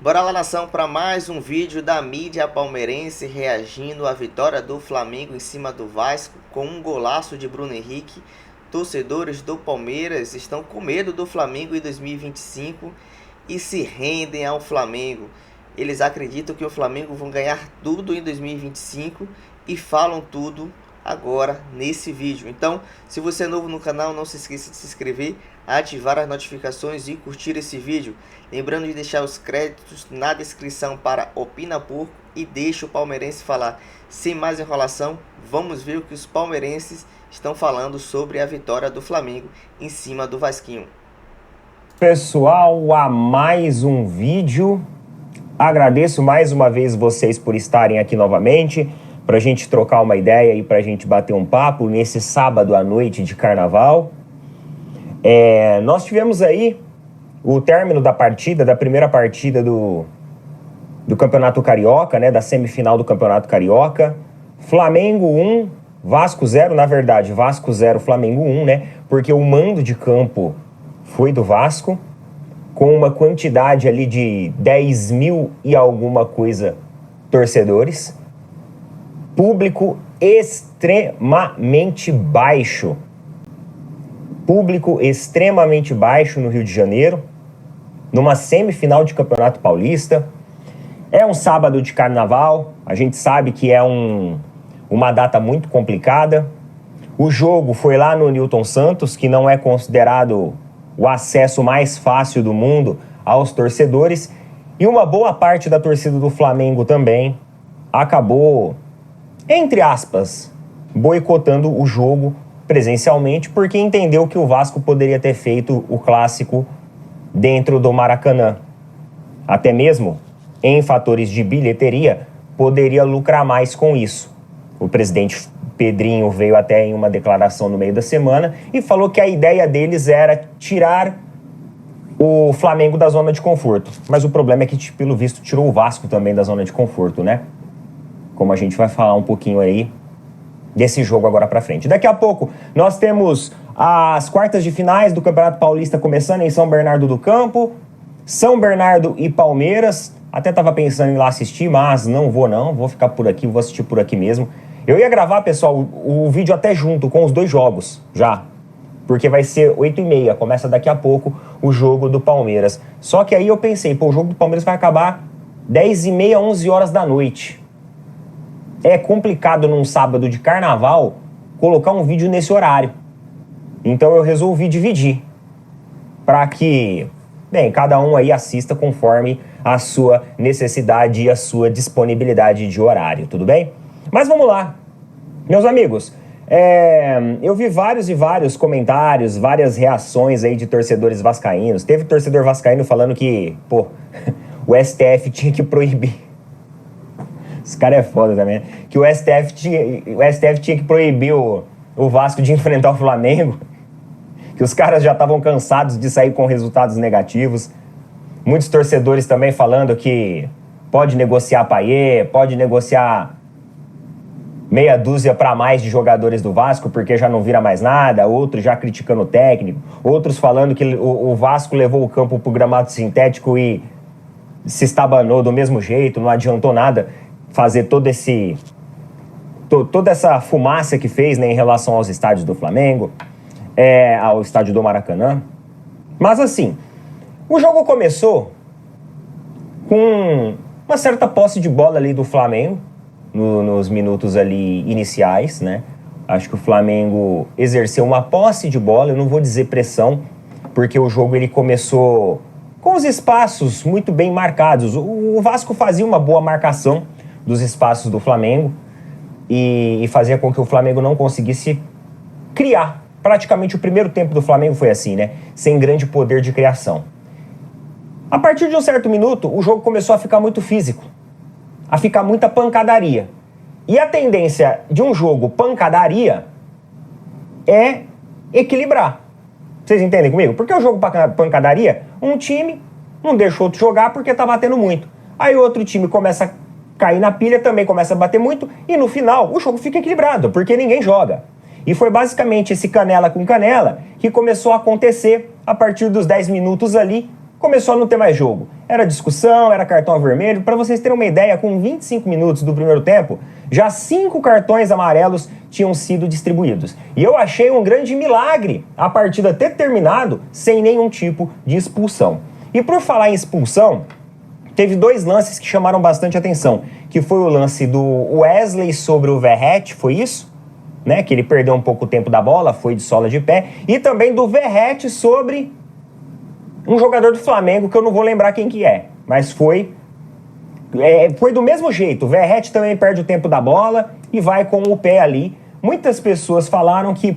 Bora lá, nação, para mais um vídeo da mídia palmeirense reagindo à vitória do Flamengo em cima do Vasco com um golaço de Bruno Henrique. Torcedores do Palmeiras estão com medo do Flamengo em 2025 e se rendem ao Flamengo. Eles acreditam que o Flamengo vão ganhar tudo em 2025 e falam tudo agora nesse vídeo. Então, se você é novo no canal, não se esqueça de se inscrever, ativar as notificações e curtir esse vídeo. Lembrando de deixar os créditos na descrição para Opina Porco e deixa o palmeirense falar. Sem mais enrolação, vamos ver o que os palmeirenses estão falando sobre a vitória do Flamengo em cima do Vasquinho. Pessoal, a mais um vídeo. Agradeço mais uma vez vocês por estarem aqui novamente, para a gente trocar uma ideia e para a gente bater um papo nesse sábado à noite de carnaval. Nós tivemos aí o término da partida, da primeira partida do Campeonato Carioca, né, da semifinal do Campeonato Carioca. Flamengo 1, Vasco 0, na verdade, Vasco 0, Flamengo 1, né, porque o mando de campo foi do Vasco, com uma quantidade ali de 10 mil e alguma coisa torcedores. Público extremamente baixo. Público extremamente baixo no Rio de Janeiro, numa semifinal de Campeonato Paulista. É um sábado de carnaval, a gente sabe que é uma data muito complicada. O jogo foi lá no Newton Santos, que não é considerado o acesso mais fácil do mundo aos torcedores. E uma boa parte da torcida do Flamengo também acabou, entre aspas, boicotando o jogo presencialmente, porque entendeu que o Vasco poderia ter feito o clássico dentro do Maracanã. Até mesmo, em fatores de bilheteria, poderia lucrar mais com isso. O presidente Pedrinho veio até em uma declaração no meio da semana e falou que a ideia deles era tirar o Flamengo da zona de conforto. Mas o problema é que, pelo visto, tirou o Vasco também da zona de conforto, né? Como a gente vai falar um pouquinho aí desse jogo agora pra frente. Daqui a pouco nós temos as quartas de finais do Campeonato Paulista começando em São Bernardo do Campo. São Bernardo e Palmeiras. Até tava pensando em ir lá assistir, mas não, vou ficar por aqui, vou assistir por aqui mesmo. Eu ia gravar, pessoal, o vídeo até junto com os dois jogos, já. Porque vai ser 8h30, começa daqui a pouco o jogo do Palmeiras. Só que aí eu pensei, o jogo do Palmeiras vai acabar 10h30, 11 horas da noite. É complicado num sábado de carnaval colocar um vídeo nesse horário. Então eu resolvi dividir, para que, cada um aí assista conforme a sua necessidade e a sua disponibilidade de horário, tudo bem? Mas vamos lá, meus amigos, eu vi vários e vários comentários, várias reações aí de torcedores vascaínos. Teve torcedor vascaíno falando que, o STF tinha que proibir. Esse cara é foda também, que o STF tinha que proibir o Vasco de enfrentar o Flamengo, que os caras já estavam cansados de sair com resultados negativos. Muitos torcedores também falando que pode negociar Payet, pode negociar meia dúzia para mais de jogadores do Vasco, porque já não vira mais nada. Outros já criticando o técnico, outros falando que o Vasco levou o campo pro gramado sintético e se estabanou do mesmo jeito, não adiantou nada fazer toda essa fumaça que fez, né, em relação aos estádios do Flamengo, ao estádio do Maracanã. Mas assim, o jogo começou com uma certa posse de bola ali do Flamengo, nos minutos ali iniciais, né? Acho que o Flamengo exerceu uma posse de bola, eu não vou dizer pressão, porque o jogo ele começou com os espaços muito bem marcados. O Vasco fazia uma boa marcação dos espaços do Flamengo e fazia com que o Flamengo não conseguisse criar. Praticamente o primeiro tempo do Flamengo foi assim, né? Sem grande poder de criação. A partir de um certo minuto, o jogo começou a ficar muito físico, a ficar muita pancadaria. E a tendência de um jogo pancadaria é equilibrar. Vocês entendem comigo? Porque o jogo pancadaria, um time não deixa o outro jogar porque tá batendo muito. Aí o outro time começa a cair na pilha, também começa a bater muito, e no final o jogo fica equilibrado, porque ninguém joga. E foi basicamente esse canela com canela que começou a acontecer a partir dos 10 minutos ali começou a não ter mais jogo. Era discussão, era cartão vermelho. Para vocês terem uma ideia, com 25 minutos do primeiro tempo, já 5 cartões amarelos tinham sido distribuídos. E eu achei um grande milagre a partida ter terminado sem nenhum tipo de expulsão. E por falar em expulsão, teve 2 lances que chamaram bastante atenção, que foi o lance do Wesley sobre o Verratti, foi isso? Né? Que ele perdeu um pouco o tempo da bola, foi de sola de pé. E também do Verratti sobre um jogador do Flamengo, que eu não vou lembrar quem que é. Mas foi do mesmo jeito. O Verratti também perde o tempo da bola e vai com o pé ali. Muitas pessoas falaram que,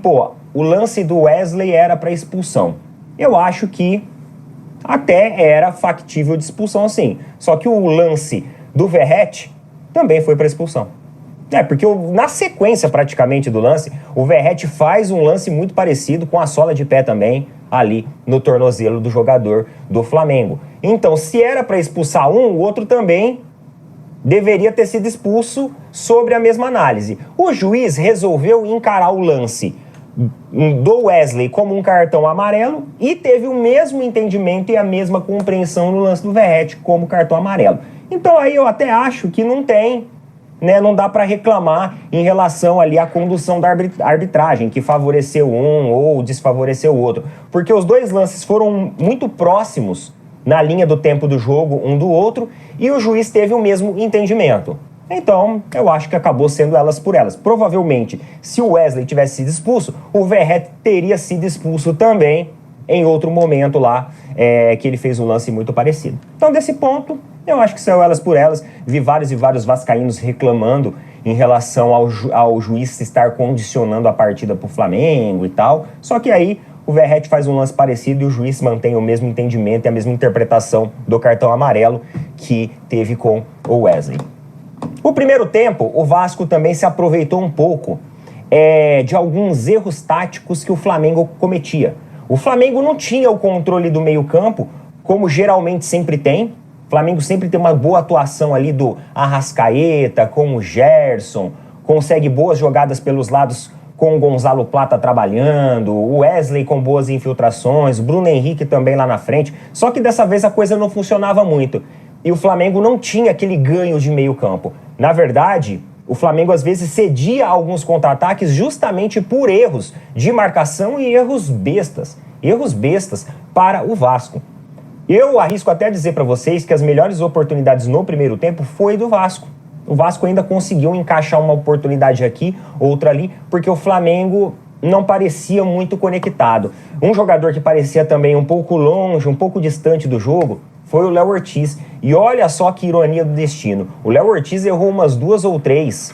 o lance do Wesley era para expulsão. Eu acho que até era factível de expulsão, sim. Só que o lance do Verratti também foi para expulsão. Porque na sequência praticamente do lance, o Verratti faz um lance muito parecido com a sola de pé também, ali no tornozelo do jogador do Flamengo. Então, se era para expulsar um, o outro também deveria ter sido expulso sobre a mesma análise. O juiz resolveu encarar o lance do Wesley como um cartão amarelo e teve o mesmo entendimento e a mesma compreensão no lance do Verratti como cartão amarelo. Então aí eu até acho que não tem, não dá para reclamar em relação ali à condução da arbitragem, que favoreceu um ou desfavoreceu o outro. Porque os 2 lances foram muito próximos na linha do tempo do jogo um do outro e o juiz teve o mesmo entendimento. Então, eu acho que acabou sendo elas por elas. Provavelmente, se o Wesley tivesse sido expulso, o Verratti teria sido expulso também em outro momento lá, que ele fez um lance muito parecido. Então, desse ponto, eu acho que saiu elas por elas. Vi vários e vários vascaínos reclamando em relação ao juiz estar condicionando a partida pro Flamengo e tal. Só que aí o Verratti faz um lance parecido e o juiz mantém o mesmo entendimento e a mesma interpretação do cartão amarelo que teve com o Wesley. O primeiro tempo, o Vasco também se aproveitou um pouco de alguns erros táticos que o Flamengo cometia. O Flamengo não tinha o controle do meio-campo, como geralmente sempre tem. O Flamengo sempre tem uma boa atuação ali do Arrascaeta, com o Gerson, consegue boas jogadas pelos lados com o Gonzalo Plata trabalhando, o Wesley com boas infiltrações, o Bruno Henrique também lá na frente. Só que dessa vez a coisa não funcionava muito. E o Flamengo não tinha aquele ganho de meio campo. Na verdade, o Flamengo às vezes cedia alguns contra-ataques justamente por erros de marcação e erros bestas para o Vasco. Eu arrisco até dizer para vocês que as melhores oportunidades no primeiro tempo foi do Vasco. O Vasco ainda conseguiu encaixar uma oportunidade aqui, outra ali, porque o Flamengo não parecia muito conectado. Um jogador que parecia também um pouco longe, um pouco distante do jogo, foi o Léo Ortiz. E olha só que ironia do destino. O Léo Ortiz errou umas 2 ou 3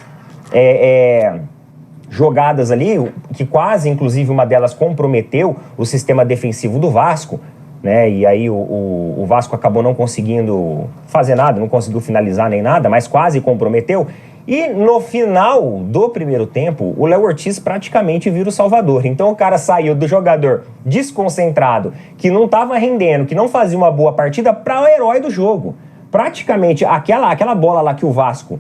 jogadas ali, que quase, inclusive, uma delas comprometeu o sistema defensivo do Vasco, né? E aí o Vasco acabou não conseguindo fazer nada, não conseguiu finalizar nem nada, mas quase comprometeu. E no final do primeiro tempo, o Léo Ortiz praticamente vira o salvador. Então o cara saiu do jogador desconcentrado, que não estava rendendo, que não fazia uma boa partida, para o herói do jogo. Praticamente aquela bola lá que o Vasco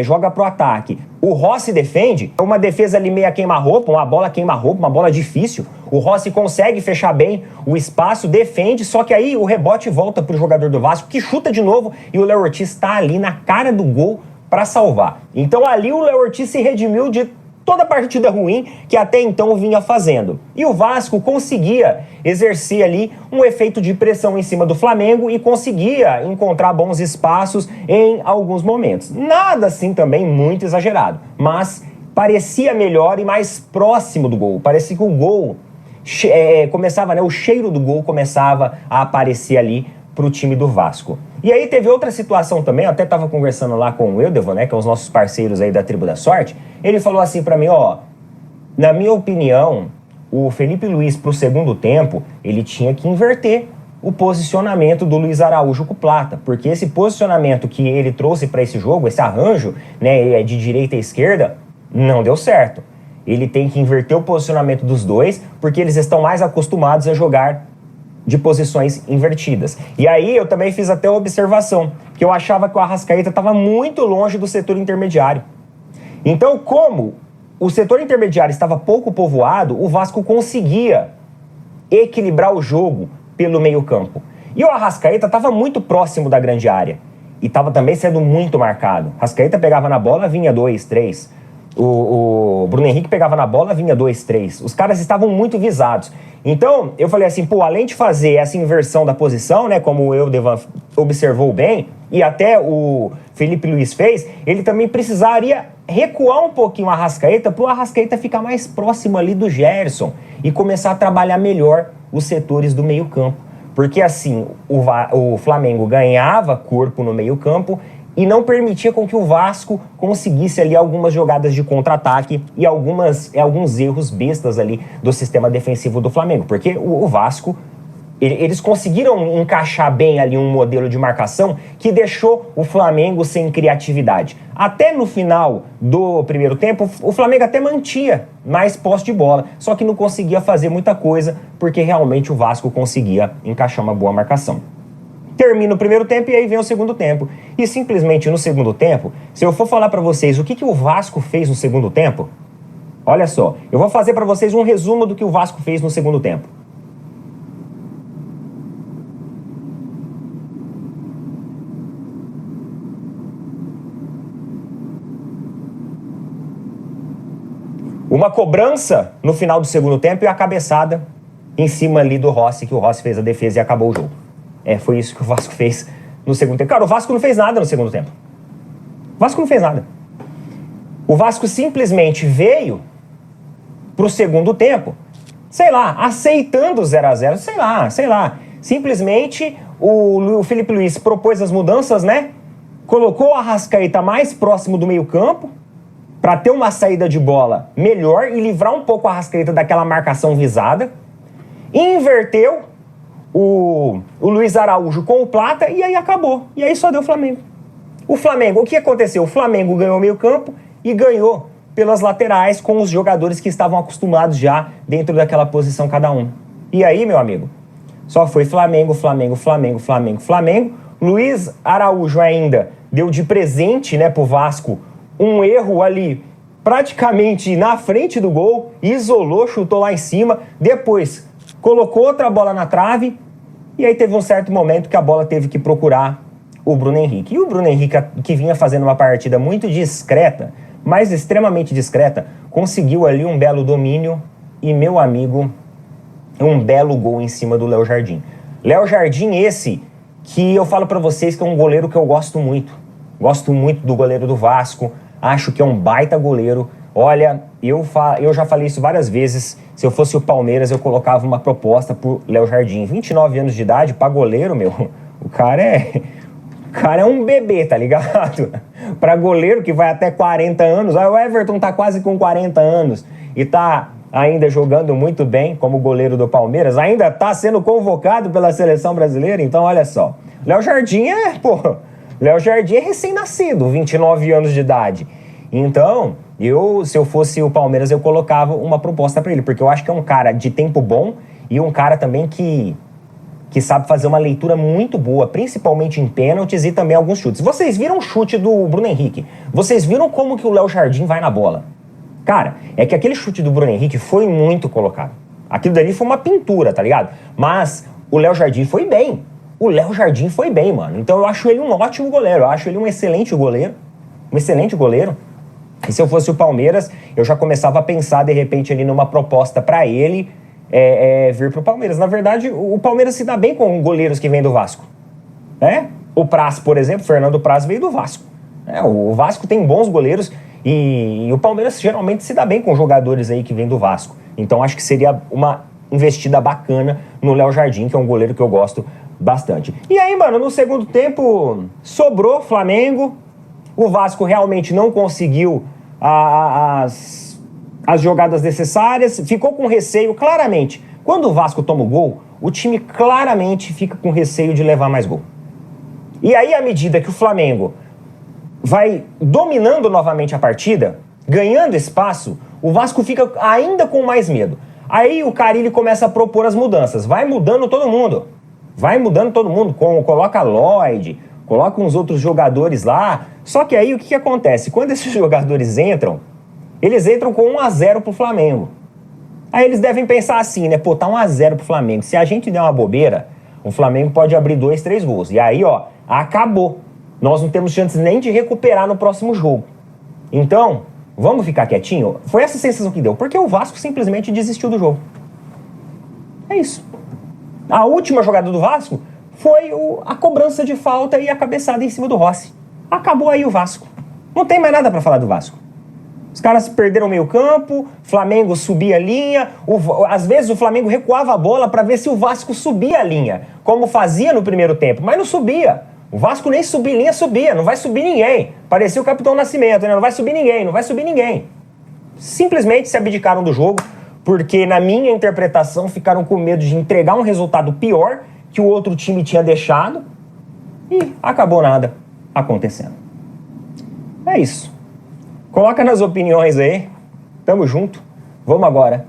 joga pro ataque, o Rossi defende, é uma defesa ali meia queima-roupa, uma bola queima-roupa, uma bola difícil. O Rossi consegue fechar bem o espaço, defende, só que aí o rebote volta pro jogador do Vasco, que chuta de novo, e o Léo Ortiz está ali na cara do gol para salvar. Então ali o Léo Ortiz se redimiu de toda a partida ruim que até então vinha fazendo. E o Vasco conseguia exercer ali um efeito de pressão em cima do Flamengo e conseguia encontrar bons espaços em alguns momentos. Nada assim também muito exagerado, mas parecia melhor e mais próximo do gol. Parecia que o gol começava, o cheiro do gol começava a aparecer ali para o time do Vasco. E aí teve outra situação também, eu até estava conversando lá com o Eudevon, que é os nossos parceiros aí da Tribo da Sorte. Ele falou assim para mim, na minha opinião, o Felipe Luiz pro segundo tempo, ele tinha que inverter o posicionamento do Luiz Araújo com o Plata, porque esse posicionamento que ele trouxe para esse jogo, esse arranjo, de direita e esquerda, não deu certo. Ele tem que inverter o posicionamento dos dois, porque eles estão mais acostumados a jogar de posições invertidas. E aí eu também fiz até uma observação, que eu achava que o Arrascaeta estava muito longe do setor intermediário. Então, como o setor intermediário estava pouco povoado, o Vasco conseguia equilibrar o jogo pelo meio-campo. E o Arrascaeta estava muito próximo da grande área. E estava também sendo muito marcado. Arrascaeta pegava na bola, vinha 2, 3. O Bruno Henrique pegava na bola, vinha 2, 3. Os caras estavam muito visados. Então, eu falei assim, pô, além de fazer essa inversão da posição, né, como o Eudevan observou bem, e até o Felipe Luiz fez, ele também precisaria recuar um pouquinho o Arrascaeta para o Arrascaeta ficar mais próximo ali do Gerson e começar a trabalhar melhor os setores do meio-campo. Porque assim, o Flamengo ganhava corpo no meio-campo e não permitia com que o Vasco conseguisse ali algumas jogadas de contra-ataque e alguns erros bestas ali do sistema defensivo do Flamengo. Porque o Vasco, eles conseguiram encaixar bem ali um modelo de marcação que deixou o Flamengo sem criatividade. Até no final do primeiro tempo, o Flamengo até mantinha mais posse de bola, só que não conseguia fazer muita coisa, porque realmente o Vasco conseguia encaixar uma boa marcação. Termina o primeiro tempo e aí vem o segundo tempo. E simplesmente no segundo tempo, se eu for falar para vocês o que o Vasco fez no segundo tempo, olha só, eu vou fazer para vocês um resumo do que o Vasco fez no segundo tempo. Uma cobrança no final do segundo tempo e a cabeçada em cima ali do Rossi, que o Rossi fez a defesa e acabou o jogo. Foi isso que o Vasco fez no segundo tempo. Cara, o Vasco não fez nada no segundo tempo. O Vasco não fez nada. O Vasco simplesmente veio pro segundo tempo, sei lá, aceitando o 0-0, sei lá. Simplesmente o Felipe Luiz propôs as mudanças, né? Colocou o Arrascaeta mais próximo do meio-campo, para ter uma saída de bola melhor e livrar um pouco a Arrascaeta daquela marcação visada. Inverteu o Luiz Araújo com o Plata e aí acabou. E aí só deu o Flamengo. O Flamengo, o que aconteceu? O Flamengo ganhou o meio-campo e ganhou pelas laterais com os jogadores que estavam acostumados já dentro daquela posição cada um. E aí, meu amigo, só foi Flamengo. Luiz Araújo ainda deu de presente, né, pro Vasco um erro ali praticamente na frente do gol, isolou, chutou lá em cima, depois colocou outra bola na trave e aí teve um certo momento que a bola teve que procurar o Bruno Henrique. E o Bruno Henrique, que vinha fazendo uma partida muito discreta, mas extremamente discreta, conseguiu ali um belo domínio e, meu amigo, um belo gol em cima do Léo Jardim. Léo Jardim esse que eu falo pra vocês que é um goleiro que eu gosto muito. Gosto muito do goleiro do Vasco. Acho que é um baita goleiro. Olha, eu já falei isso várias vezes. Se eu fosse o Palmeiras, eu colocava uma proposta pro Léo Jardim. 29 anos de idade, pra goleiro, meu. O cara é um bebê, tá ligado? Pra goleiro que vai até 40 anos. O Everton tá quase com 40 anos e tá ainda jogando muito bem como goleiro do Palmeiras. Ainda tá sendo convocado pela seleção brasileira. Então, olha só. Léo Jardim Léo Jardim é recém-nascido, 29 anos de idade. Então, se eu fosse o Palmeiras, eu colocava uma proposta para ele, porque eu acho que é um cara de tempo bom e um cara também que sabe fazer uma leitura muito boa, principalmente em pênaltis e também alguns chutes. Vocês viram o chute do Bruno Henrique? Vocês viram como que o Léo Jardim vai na bola? Cara, é que aquele chute do Bruno Henrique foi muito colocado. Aquilo dali foi uma pintura, tá ligado? Mas o Léo Jardim foi bem. O Léo Jardim foi bem, mano. Então eu acho ele um ótimo goleiro. Eu acho ele um excelente goleiro. E se eu fosse o Palmeiras, eu já começava a pensar, de repente, ali numa proposta pra ele vir pro Palmeiras. Na verdade, o Palmeiras se dá bem com goleiros que vêm do Vasco. O Praz, por exemplo, Fernando Praz veio do Vasco. O Vasco tem bons goleiros e o Palmeiras geralmente se dá bem com jogadores aí que vêm do Vasco. Então acho que seria uma investida bacana no Léo Jardim, que é um goleiro que eu gosto bastante. E aí, mano, no segundo tempo sobrou Flamengo. O Vasco realmente não conseguiu as jogadas necessárias, ficou com receio, claramente. Quando o Vasco toma o gol, o time claramente fica com receio de levar mais gol. E aí, à medida que o Flamengo vai dominando novamente a partida, ganhando espaço, o Vasco fica ainda com mais medo. Aí o Carille começa a propor as mudanças. Vai mudando todo mundo. Coloca Lloyd, coloca uns outros jogadores lá. Só que aí o que acontece? Quando esses jogadores entram, eles entram com 1-0 pro Flamengo. Aí eles devem pensar assim, né? Pô, tá 1-0 pro Flamengo. Se a gente der uma bobeira, o Flamengo pode abrir 2, 3 gols. E aí, ó, acabou. Nós não temos chance nem de recuperar no próximo jogo. Então, vamos ficar quietinho? Foi essa sensação que deu, porque o Vasco simplesmente desistiu do jogo. É isso. A última jogada do Vasco foi a cobrança de falta e a cabeçada em cima do Rossi. Acabou aí o Vasco. Não tem mais nada pra falar do Vasco. Os caras perderam o meio campo, Flamengo subia a linha, às vezes o Flamengo recuava a bola pra ver se o Vasco subia a linha, como fazia no primeiro tempo, mas não subia. O Vasco nem subir linha subia, não vai subir ninguém. Parecia o Capitão Nascimento, né? Não vai subir ninguém, não vai subir ninguém. Simplesmente se abdicaram do jogo, porque na minha interpretação ficaram com medo de entregar um resultado pior que o outro time tinha deixado e acabou nada acontecendo. É isso. Coloca nas opiniões aí. Tamo junto. Vamos agora.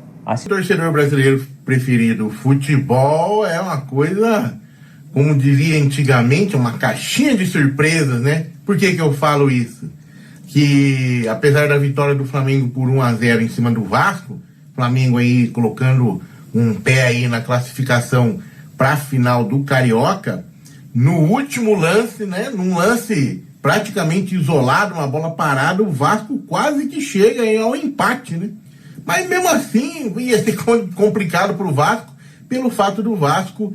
Torcedor brasileiro preferido, futebol é uma coisa, como diria antigamente, uma caixinha de surpresas, né? Por que eu falo isso? Que apesar da vitória do Flamengo por 1-0 em cima do Vasco, Flamengo aí colocando um pé aí na classificação para a final do Carioca, no último lance, né? Num lance praticamente isolado, uma bola parada, o Vasco quase que chega aí ao empate, né? Mas mesmo assim ia ser complicado para o Vasco, pelo fato do Vasco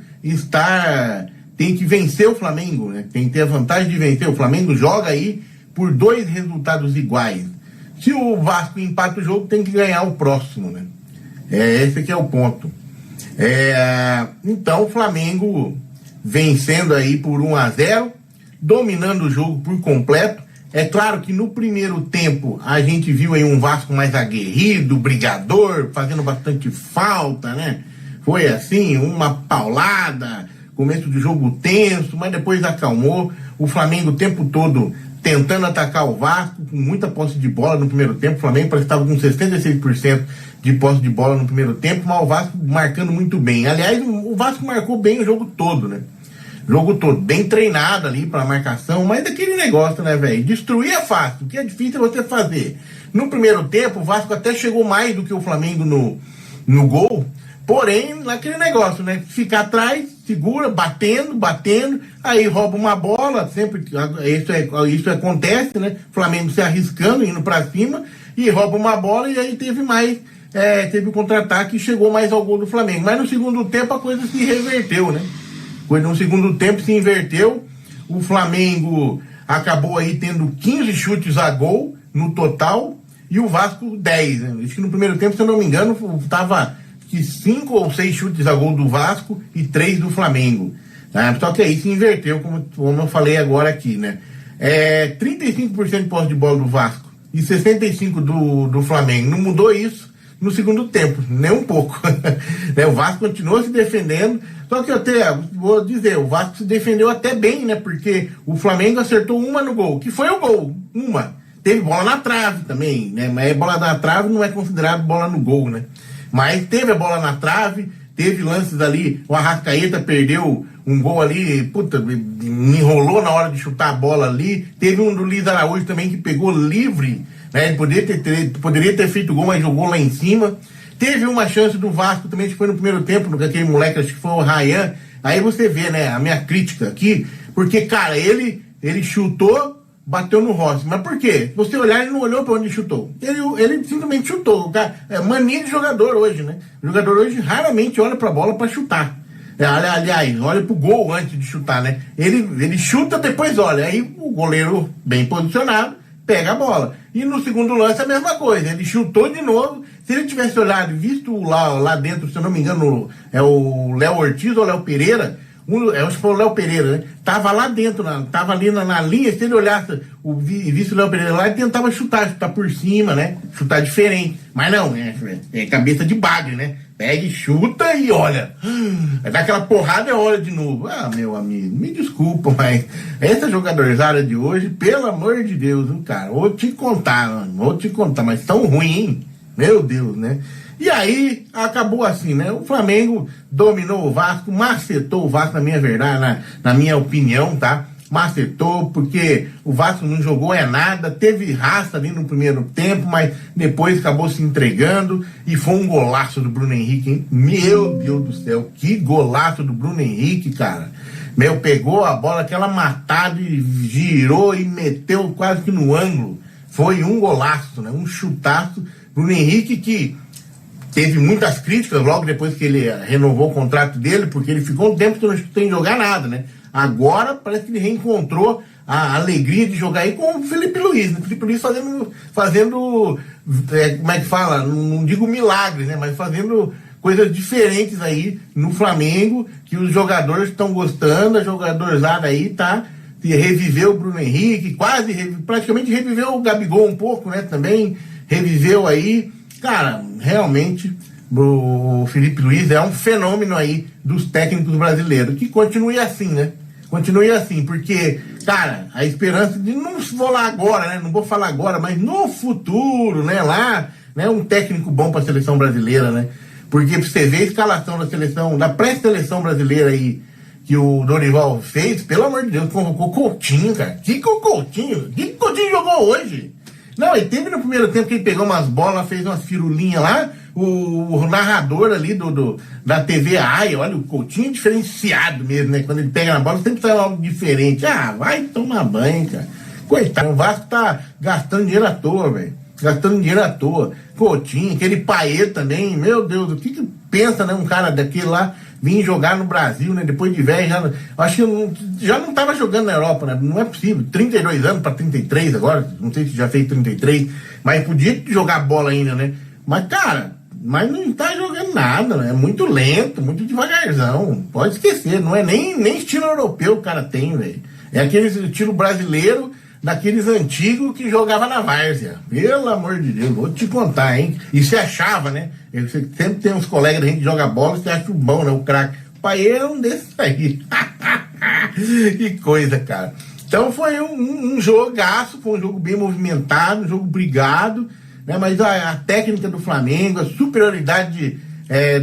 tem que vencer o Flamengo, né? Tem que ter a vantagem de vencer. O Flamengo joga aí por 2 resultados iguais. Se o Vasco empata o jogo, tem que ganhar o próximo, né? Esse que é o ponto. Então o Flamengo vencendo aí por 1-0, dominando o jogo por completo. É claro que no primeiro tempo a gente viu aí um Vasco mais aguerrido, brigador, fazendo bastante falta, né? Foi assim, uma paulada, começo do jogo tenso, mas depois acalmou. O Flamengo o tempo todo tentando atacar o Vasco, com muita posse de bola no primeiro tempo. O Flamengo parece que estava com 66% de posse de bola no primeiro tempo, mas o Vasco marcando muito bem. Aliás, o Vasco marcou bem o jogo todo, né? Jogo todo, bem treinado ali para marcação, mas daquele negócio, né, velho? Destruir é fácil, o que é difícil é você fazer. No primeiro tempo, o Vasco até chegou mais do que o Flamengo no gol, porém, naquele negócio, né? Ficar atrás, segura, batendo, aí rouba uma bola, sempre isso acontece, né? Flamengo se arriscando, indo para cima, e rouba uma bola, e aí teve o contra-ataque e chegou mais ao gol do Flamengo. Mas no segundo tempo a coisa se reverteu, né? No segundo tempo se inverteu, o Flamengo acabou aí tendo 15 chutes a gol no total e o Vasco 10. Né? Acho que no primeiro tempo, se eu não me engano, estava 5 ou 6 chutes a gol do Vasco e 3 do Flamengo. Só que aí se inverteu, como eu falei agora aqui, né? 35% de posse de bola do Vasco e 65% do Flamengo. Não mudou isso no segundo tempo, nem um pouco. O Vasco continuou se defendendo, só que eu até vou dizer, o Vasco se defendeu até bem, né? Porque o Flamengo acertou uma no gol, que foi o gol, uma. Teve bola na trave também, né? Mas bola na trave não é considerado bola no gol, né? Mas teve a bola na trave, teve lances ali, o Arrascaeta perdeu um gol ali, me enrolou na hora de chutar a bola ali. Teve um do Luiz Araújo também que pegou livre, né? Ele poderia ter feito gol, mas jogou lá em cima. Teve uma chance do Vasco também, que foi no primeiro tempo, aquele moleque, acho que foi o Ryan. Aí você vê, né, a minha crítica aqui, porque, cara, ele chutou, bateu no Rossi. Mas por quê? Se você olhar, ele não olhou pra onde chutou. Ele simplesmente chutou. Cara, mania de jogador hoje, né? O jogador hoje raramente olha pra bola pra chutar. Aliás, olha pro gol antes de chutar, né? Ele chuta, depois olha. Aí o goleiro, bem posicionado, pega a bola. E no segundo lance a mesma coisa. Ele chutou de novo. Se ele tivesse olhado e visto lá dentro, se eu não me engano, é o Léo Ortiz ou Léo Pereira, acho que foi o Léo Pereira, né? Tava lá dentro, tava ali na linha. Se ele olhasse e visse o Léo Pereira lá, ele tentava chutar por cima, né? Chutar diferente. Mas não, é cabeça de bagre, né? Pega e chuta e olha. Vai dar aquela porrada e olha de novo. Meu amigo, me desculpa, mas essa jogadorzada de hoje, pelo amor de Deus, cara, vou te contar, mas tão ruim, hein? Meu Deus, né? E aí, acabou assim, né? O Flamengo dominou o Vasco, macetou o Vasco, na minha verdade, na minha opinião, tá? macetou, porque o Vasco não jogou nada, teve raça ali no primeiro tempo, mas depois acabou se entregando, e foi um golaço do Bruno Henrique, hein? Meu Deus do céu, que golaço do Bruno Henrique, cara. Pegou a bola, aquela matada, e girou e meteu quase que no ângulo. Foi um golaço, né? Um chutaço. Bruno Henrique, que teve muitas críticas logo depois que ele renovou o contrato dele, porque ele ficou um tempo que não tem jogar nada, né? Agora parece que ele reencontrou a alegria de jogar aí com o Felipe Luiz, né? O Felipe Luiz fazendo como é que fala? Não digo milagres, né? Mas fazendo coisas diferentes aí no Flamengo, que os jogadores estão gostando, a jogadorzada aí tá, reviveu o Bruno Henrique, praticamente reviveu o Gabigol um pouco, né? Também reviveu aí, cara, realmente o Felipe Luiz é um fenômeno aí dos técnicos brasileiros, que continue assim, né? Continue assim, porque, cara, a esperança de, não vou lá agora, né? Não vou falar agora, mas no futuro, né? Lá, né? Um técnico bom para a seleção brasileira, né? Porque pra você ver a escalação da seleção, da pré-seleção brasileira aí, que o Dorival fez, pelo amor de Deus, convocou Coutinho, cara. Que Coutinho jogou hoje? Não, ele teve no primeiro tempo que ele pegou umas bolas, fez umas firulinhas lá, o narrador ali da TV AI, olha, o Coutinho é diferenciado mesmo, né? Quando ele pega na bola, sempre sai algo diferente. Ah, vai tomar banho, cara. Coitado, o Vasco tá gastando dinheiro à toa, velho. Gastando dinheiro à toa. Coutinho, aquele Payet também, meu Deus, o que pensa, né? Um cara daquele lá vir jogar no Brasil, né? Depois de velho, acho que já não tava jogando na Europa, né? Não é possível. 32 anos para 33 agora, não sei se já fez 33, mas podia jogar bola ainda, né? Mas, cara, não tá jogando nada, né? É muito lento, muito devagarzão. Pode esquecer, não é nem estilo europeu o cara tem, velho. É aquele estilo brasileiro, daqueles antigos que jogava na várzea. Pelo amor de Deus, vou te contar, hein? E você achava, né? Você sempre tem uns colegas da gente que joga bola, você acha o bom, né? O craque. O pai é um desses aí. Que coisa, cara. Então foi um jogaço, foi um jogo bem movimentado, um jogo brigado, né? Mas a técnica do Flamengo, a superioridade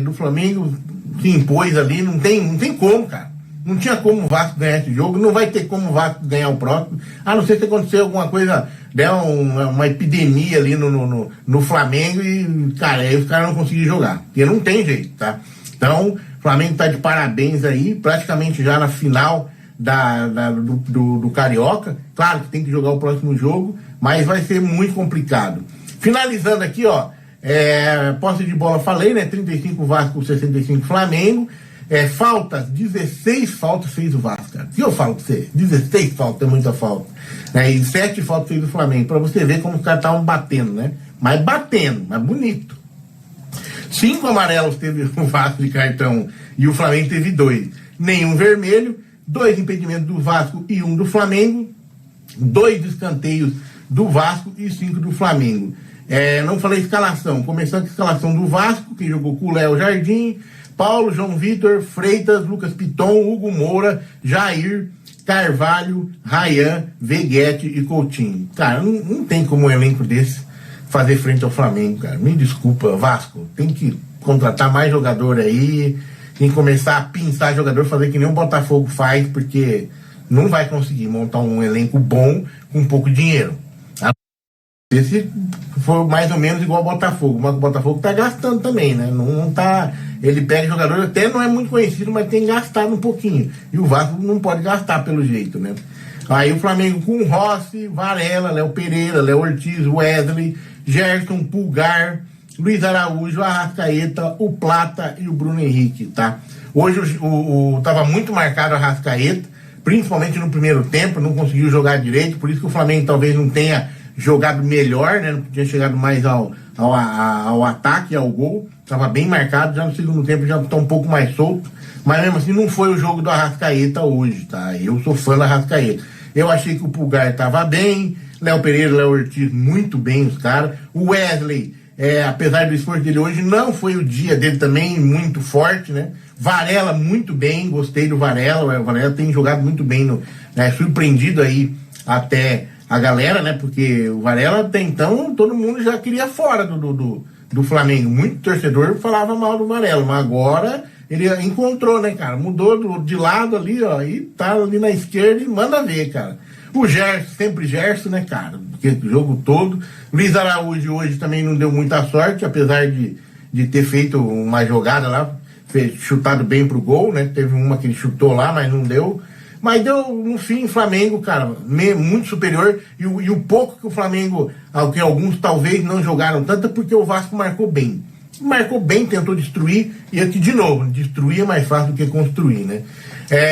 do Flamengo se impôs ali, não tem como, cara. Não tinha como o Vasco ganhar esse jogo, não vai ter como o Vasco ganhar o próximo, a não ser se acontecer alguma coisa, der uma epidemia ali no Flamengo e, cara, aí os caras não conseguem jogar, porque não tem jeito, tá? Então, o Flamengo tá de parabéns aí, praticamente já na final do Carioca. Claro que tem que jogar o próximo jogo, mas vai ser muito complicado. Finalizando aqui, ó, posse de bola, falei, né? 35 Vasco, 65 Flamengo. Faltas, 16 faltas fez o Vasco, cara. Se eu falo pra você, 16 faltas é muita falta, né? E 7 faltas fez o Flamengo, pra você ver como os caras estavam batendo, né? Mas bonito. 5 amarelos teve o Vasco de cartão e o Flamengo teve 2. Nenhum vermelho, 2 impedimentos do Vasco e 1 do Flamengo, 2 escanteios do Vasco e 5 do Flamengo. Não falei escalação, começando com a escalação do Vasco, que jogou com o Léo Jardim, Paulo, João Vitor, Freitas, Lucas Piton, Hugo Moura, Jair, Carvalho, Rayan, Veguete e Coutinho. Cara, não tem como um elenco desse fazer frente ao Flamengo, cara. Me desculpa, Vasco. Tem que contratar mais jogador aí, tem que começar a pinçar jogador, fazer que nem o Botafogo faz, porque não vai conseguir montar um elenco bom com pouco dinheiro. Se for mais ou menos igual ao Botafogo, mas o Botafogo tá gastando também, né? Não tá. Ele pega jogador, até não é muito conhecido, mas tem gastado um pouquinho. E o Vasco não pode gastar pelo jeito, né? Aí o Flamengo com Rossi, Varela, Léo Pereira, Léo Ortiz, Wesley, Gerson, Pulgar, Luiz Araújo, Arrascaeta, o Plata e o Bruno Henrique, tá? Hoje tava muito marcado o Arrascaeta, principalmente no primeiro tempo, não conseguiu jogar direito, por isso que o Flamengo talvez não tenha jogado melhor, né? Não tinha chegado mais ao ataque, ao gol. Estava bem marcado, já no segundo tempo já está um pouco mais solto. Mas mesmo assim não foi o jogo do Arrascaeta hoje, tá? Eu sou fã do Arrascaeta. Eu achei que o Pulgar estava bem, Léo Pereira, Léo Ortiz, muito bem os caras. O Wesley, apesar do esforço dele hoje, não foi o dia dele também muito forte, né? Varela, muito bem, gostei do Varela. O Varela tem jogado muito bem, surpreendido aí até a galera, né? Porque o Varela até então todo mundo já queria fora do Flamengo. Muito torcedor falava mal do Varela, mas agora ele encontrou, né, cara? Mudou de lado ali, ó, e tá ali na esquerda e manda ver, cara. O Gerson, sempre Gerson, né, cara? Porque o jogo todo. Luiz Araújo hoje também não deu muita sorte, apesar de ter feito uma jogada lá, chutado bem pro gol, né? Teve uma que ele chutou lá, mas não deu. Mas deu, no fim, Flamengo, cara, muito superior. E o pouco que o Flamengo, que alguns talvez não jogaram tanto, é porque o Vasco marcou bem. Marcou bem, tentou destruir, e aqui de novo, destruir é mais fácil do que construir, né?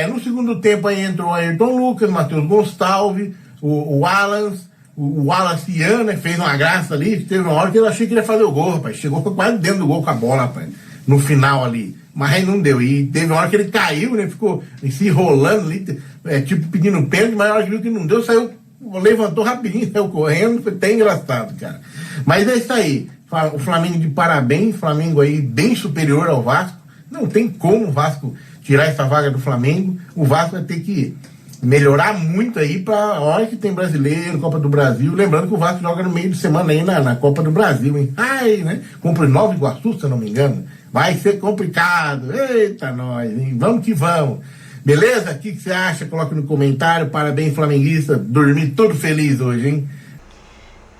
No segundo tempo aí entrou o Ayrton Lucas, Matheus Gonçalves, o Wallace Ian, né? Fez uma graça ali. Teve uma hora que eu achei que ele ia fazer o gol, rapaz. Chegou quase dentro do gol com a bola, rapaz. No final ali. Mas aí não deu. E teve uma hora que ele caiu, né? Ficou se enrolando ali, tipo pedindo pênalti, mas na hora que viu que não deu, saiu, levantou rapidinho, saiu correndo. Foi até engraçado, cara. Mas é isso aí. O Flamengo de parabéns, Flamengo aí bem superior ao Vasco. Não tem como o Vasco tirar essa vaga do Flamengo. O Vasco vai ter que melhorar muito aí para a hora que tem brasileiro, Copa do Brasil. Lembrando que o Vasco joga no meio de semana aí na Copa do Brasil, hein? Ai, né? Compra Nova Iguaçu, se eu não me engano. Vai ser complicado. Eita, nós, hein? Vamos que vamos. Beleza? O que você acha? Coloque no comentário. Parabéns, flamenguista. Dormi todo feliz hoje, hein?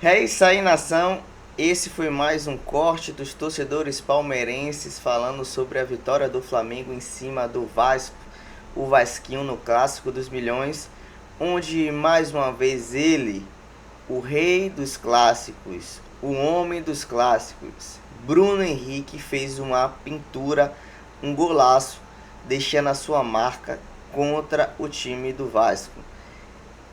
É isso aí, nação. Esse foi mais um corte dos torcedores palmeirenses falando sobre a vitória do Flamengo em cima do Vasco, o Vasquinho no Clássico dos Milhões, onde mais uma vez ele, o rei dos clássicos, o homem dos clássicos, Bruno Henrique, fez uma pintura, um golaço, deixando a sua marca contra o time do Vasco.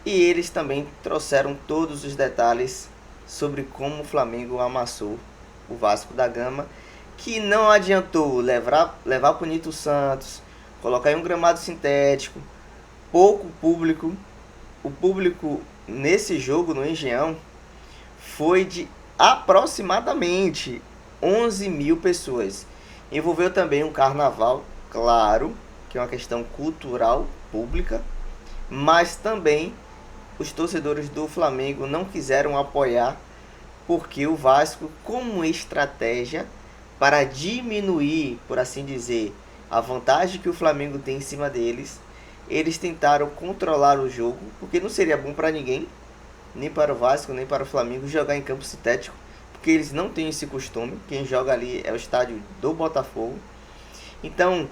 E eles também trouxeram todos os detalhes sobre como o Flamengo amassou o Vasco da Gama, que não adiantou levar para o Nilton Santos, colocar em um gramado sintético, pouco público. O público nesse jogo no Engenhão foi de aproximadamente 11 mil pessoas. Envolveu também um carnaval, claro, que é uma questão cultural pública, mas também os torcedores do Flamengo não quiseram apoiar, porque o Vasco, como estratégia para diminuir, por assim dizer, a vantagem que o Flamengo tem em cima deles, eles tentaram controlar o jogo, porque não seria bom para ninguém, nem para o Vasco, nem para o Flamengo, jogar em campo sintético, porque eles não têm esse costume. Quem joga ali é o estádio do Botafogo. Então,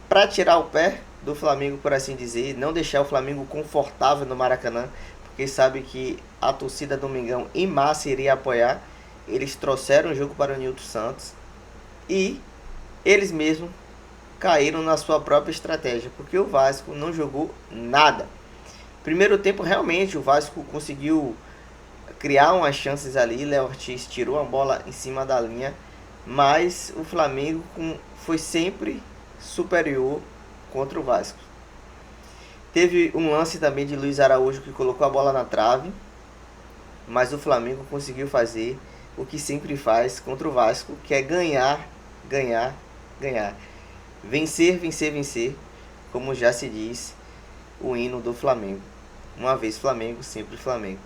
para tirar o pé do Flamengo, por assim dizer, não deixar o Flamengo confortável no Maracanã, porque sabe que a torcida do Mengão em massa iria apoiar, eles trouxeram o jogo para o Nilton Santos e eles mesmos caíram na sua própria estratégia, porque o Vasco não jogou nada. Primeiro tempo, realmente, o Vasco conseguiu criar umas chances ali, Léo Ortiz tirou a bola em cima da linha, mas o Flamengo foi sempre superior contra o Vasco. Teve um lance também de Luiz Araújo que colocou a bola na trave, mas o Flamengo conseguiu fazer o que sempre faz contra o Vasco, que é ganhar, ganhar, ganhar. Vencer, vencer, vencer, como já se diz o hino do Flamengo. Uma vez Flamengo, sempre Flamengo.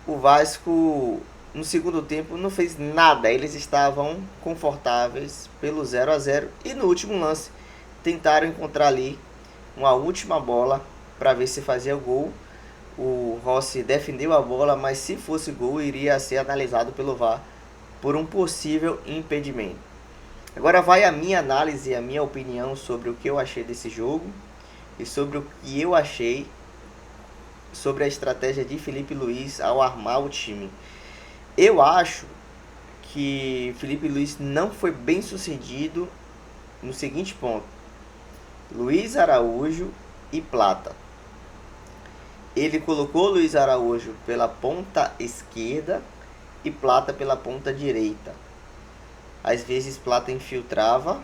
O Vasco, no segundo tempo, não fez nada. Eles estavam confortáveis pelo 0-0. E no último lance, tentaram encontrar ali uma última bola para ver se fazia o gol. O Rossi defendeu a bola, mas se fosse gol, iria ser analisado pelo VAR por um possível impedimento. Agora vai a minha análise, a minha opinião sobre o que eu achei desse jogo e sobre o que eu achei sobre a estratégia de Felipe Luiz ao armar o time. Eu acho que Felipe Luiz não foi bem sucedido no seguinte ponto: Luiz Araújo e Plata. Ele colocou Luiz Araújo pela ponta esquerda e Plata pela ponta direita. Às vezes Plata infiltrava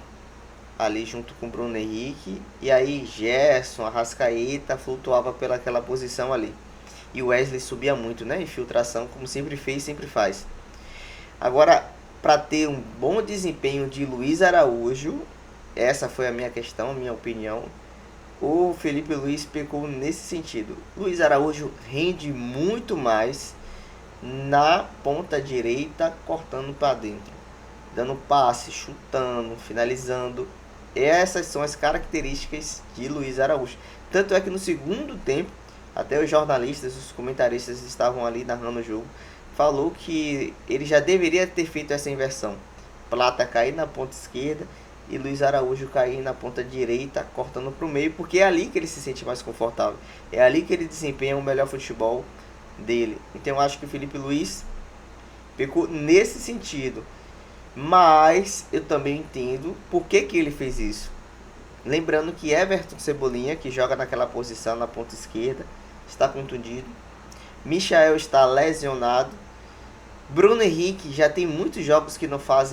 ali junto com Bruno Henrique, e aí Gerson, Arrascaeta flutuava pelaquela posição ali. E o Wesley subia muito, né? Infiltração, como sempre fez, sempre faz. Agora, para ter um bom desempenho de Luiz Araújo, essa foi a minha questão, a minha opinião, o Felipe Luiz pecou nesse sentido. Luiz Araújo rende muito mais na ponta direita, cortando para dentro, dando passe, chutando, finalizando. Essas são as características de Luiz Araújo. Tanto é que no segundo tempo, até os jornalistas, os comentaristas estavam ali narrando o jogo, falou que ele já deveria ter feito essa inversão. Plata cair na ponta esquerda e Luiz Araújo cair na ponta direita, cortando para o meio, porque é ali que ele se sente mais confortável. É ali que ele desempenha o melhor futebol dele. Então eu acho que o Felipe Luiz pecou nesse sentido. Mas eu também entendo por que ele fez isso. Lembrando que Everton Cebolinha, que joga naquela posição na ponta esquerda, está contundido. Michael está lesionado. Bruno Henrique já tem muitos jogos que não faz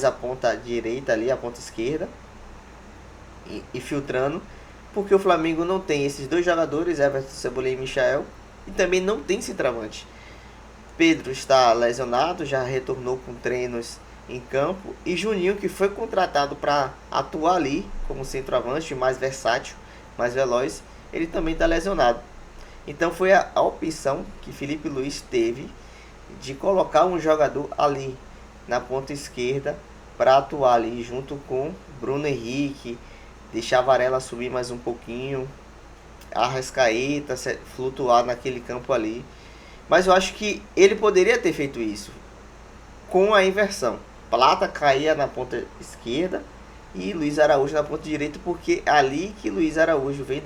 a ponta direita ali, a ponta esquerda, e filtrando, porque o Flamengo não tem esses dois jogadores, Everton Cebolinha e Michael, e também não tem centroavante. Pedro está lesionado, já retornou com treinos em campo, e Juninho, que foi contratado para atuar ali como centroavante, mais versátil, mais veloz, ele também está lesionado. Então foi a opção que Felipe Luiz teve de colocar um jogador ali na ponta esquerda para atuar ali junto com Bruno Henrique, deixar Varela subir mais um pouquinho, Arrascaeta flutuar naquele campo ali. Mas eu acho que ele poderia ter feito isso com a inversão. Plata caía na ponta esquerda e Luiz Araújo na ponta direita, porque é ali que Luiz Araújo vem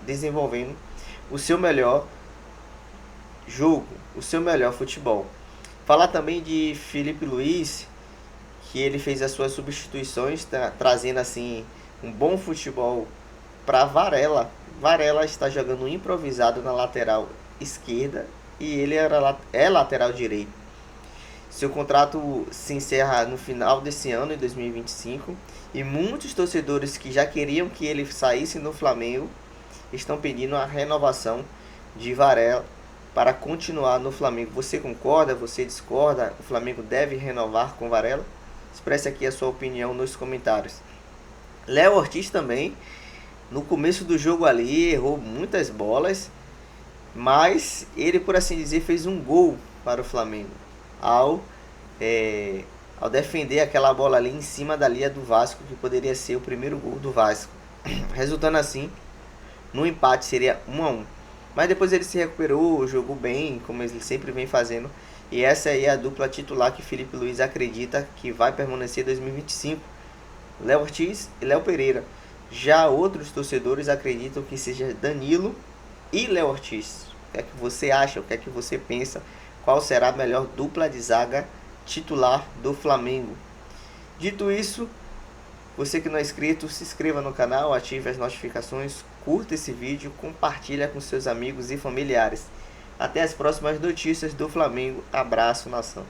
desenvolvendo o seu melhor jogo, o seu melhor futebol. Falar também de Felipe Luiz, que ele fez as suas substituições, trazendo assim um bom futebol para Varela. Varela está jogando improvisado na lateral esquerda e ele é lateral direito. Seu contrato se encerra no final desse ano, em 2025, e muitos torcedores que já queriam que ele saísse no Flamengo estão pedindo a renovação de Varela para continuar no Flamengo. Você concorda? Você discorda? O Flamengo deve renovar com Varela? Expresse aqui a sua opinião nos comentários. Léo Ortiz também, no começo do jogo ali, errou muitas bolas, mas ele, por assim dizer, fez um gol para o Flamengo ao defender aquela bola ali em cima da linha do Vasco, que poderia ser o primeiro gol do Vasco, resultando assim no empate. Seria 1-1, mas depois ele se recuperou, jogou bem, como ele sempre vem fazendo, e essa aí é a dupla titular que Felipe Luiz acredita que vai permanecer em 2025, Léo Ortiz e Léo Pereira. Já outros torcedores acreditam que seja Danilo e Léo Ortiz. O que é que você acha? O que é que você pensa? Qual será a melhor dupla de zaga titular do Flamengo? Dito isso, você que não é inscrito, se inscreva no canal, ative as notificações, curta esse vídeo, compartilha com seus amigos e familiares. Até as próximas notícias do Flamengo. Abraço, nação.